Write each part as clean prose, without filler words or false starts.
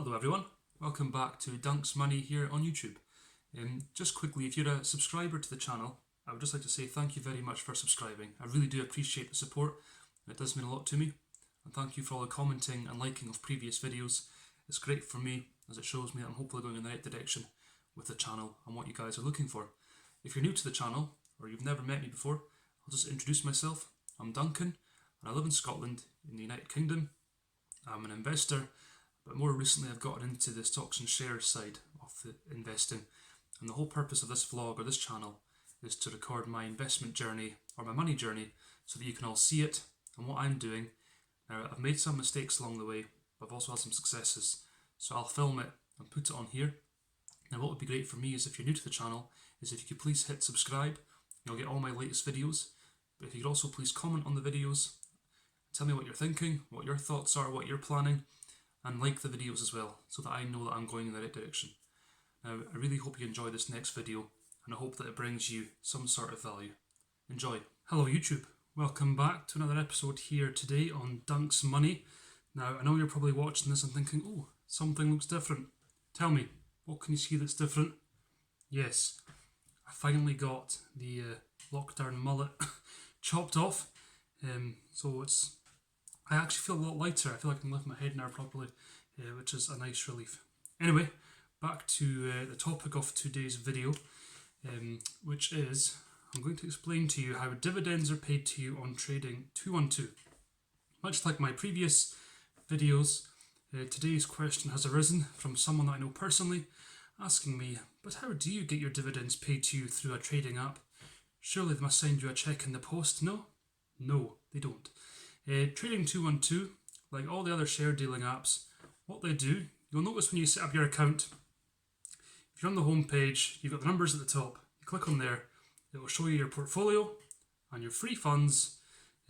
Hello everyone, welcome back to Dunks Money here on YouTube. Just quickly, if you're a subscriber to the channel, I would just like to say thank you very much for subscribing. I really do appreciate the support, and it does mean a lot to me. And thank you for all the commenting and liking of previous videos. It's great for me as it shows me that I'm hopefully going in the right direction with the channel and what you guys are looking for. If you're new to the channel, or you've never met me before, I'll just introduce myself. I'm Duncan, and I live in Scotland in the United Kingdom. I'm an investor, but more recently I've gotten into the stocks and shares side of the investing. And the whole purpose of this vlog or this channel is to record my investment journey or my money journey so that you can all see it and what I'm doing. Now, I've made some mistakes along the way, but I've also had some successes. So I'll film it and put it on here. Now, what would be great for me is if you're new to the channel, is if you could please hit subscribe. You'll get all my latest videos. But if you could also please comment on the videos, tell me what you're thinking, what your thoughts are, what you're planning, and like the videos as well, so that I know that I'm going in the right direction. Now, I really hope you enjoy this next video, and I hope that it brings you some sort of value. Enjoy. Hello YouTube, welcome back to another episode here today on Dunks Money. Now, I know you're probably watching this and thinking, oh, something looks different. Tell me, what can you see that's different? Yes, I finally got the lockdown mullet chopped off, so I actually feel a lot lighter. I feel like I can lift my head now properly, which is a nice relief. Anyway, back to the topic of today's video, which is I'm going to explain to you how dividends are paid to you on Trading212. Much like my previous videos, today's question has arisen from someone that I know personally, asking me, but how do you get your dividends paid to you through a trading app? Surely they must send you a check in the post, no? No, they don't. Trading212, like all the other share dealing apps, what they do, you'll notice when you set up your account, if you're on the home page, you've got the numbers at the top, you click on there, it will show you your portfolio and your free funds,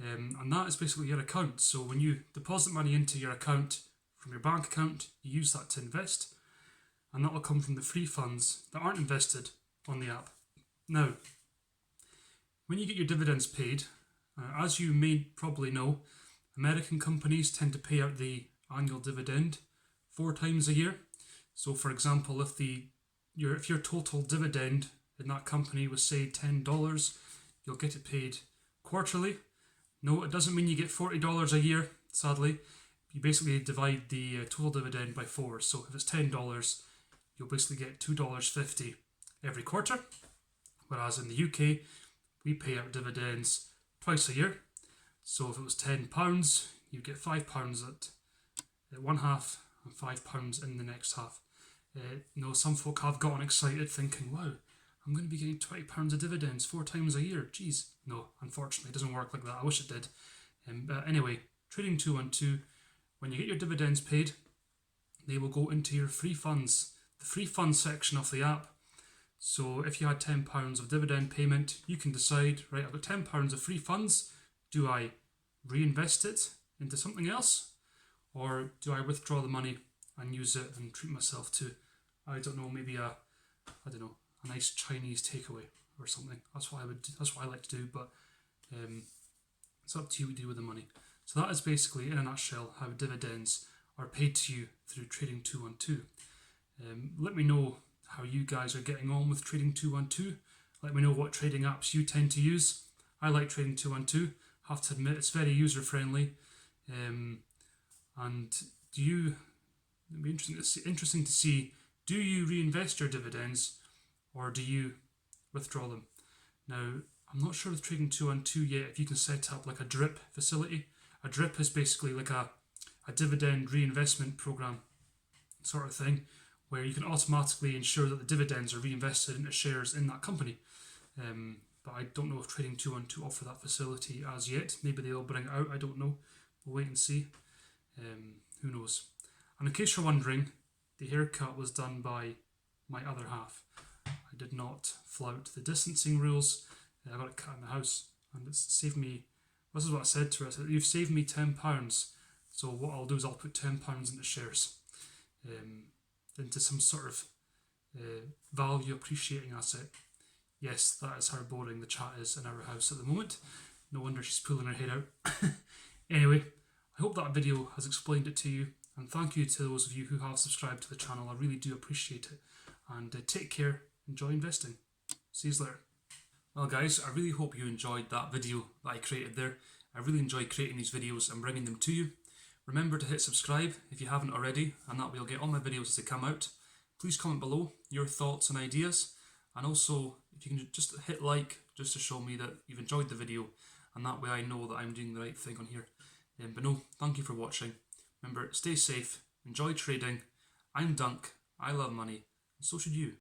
and that is basically your account. So when you deposit money into your account from your bank account, you use that to invest, and that will come from the free funds that aren't invested on the app. Now, when you get your dividends paid, as you may probably know, American companies tend to pay out the annual dividend 4 times a year. So for example, if your total dividend in that company was say $10, you'll get it paid quarterly. No, it doesn't mean you get $40 a year, sadly. You basically divide the total dividend by 4. So if it's $10, you'll basically get $2.50 every quarter. Whereas in the UK, we pay out dividends twice a year. So if it was £10, you get £5 at one half and £5 in the next half. Some folk have gotten excited thinking, wow, I'm going to be getting £20 of dividends 4 times a year. Jeez. No, unfortunately, it doesn't work like that. I wish it did. But anyway, Trading212, when you get your dividends paid, they will go into your free funds, the free funds section of the app. So if you had £10 of dividend payment, you can decide, right, I've got £10 of free funds. Do I reinvest it into something else? Or do I withdraw the money and use it and treat myself to, I don't know, maybe a nice Chinese takeaway or something. That's what I like to do, but it's up to you what you do with the money. So that is basically, in a nutshell, how dividends are paid to you through Trading212. Let me know how you guys are getting on with Trading212. Let me know what trading apps you tend to use. I like Trading212. Have to admit, it's very user friendly. And it'd be interesting to see, do you reinvest your dividends or do you withdraw them? Now, I'm not sure with Trading212 yet if you can set up like a drip facility. A drip is basically like a dividend reinvestment program sort of thing, where you can automatically ensure that the dividends are reinvested into shares in that company. But I don't know if Trading212 offer that facility as yet. Maybe they'll bring it out, I don't know. We'll wait and see. Who knows? And in case you're wondering, the haircut was done by my other half. I did not flout the distancing rules. I got it cut in the house, and it's saved me, this is what I said to her, I said, you've saved me £10. So what I'll do is I'll put £10 into shares. Into some sort of value appreciating asset. Yes, that is how boring the chat is in our house at the moment. No wonder she's pulling her head out. Anyway, I hope that video has explained it to you, And thank you to those of you who have subscribed to the channel. I really do appreciate it. And take care, enjoy investing. See you later. Well guys, I really hope you enjoyed that video that I created there. I really enjoy creating these videos and bringing them to you. Remember to hit subscribe if you haven't already, and that way you'll get all my videos as they come out. Please comment below your thoughts and ideas, and also if you can just hit like just to show me that you've enjoyed the video, and that way I know that I'm doing the right thing on here. But no, thank you for watching. Remember, stay safe, enjoy trading. I'm Dunk, I love money, and so should you.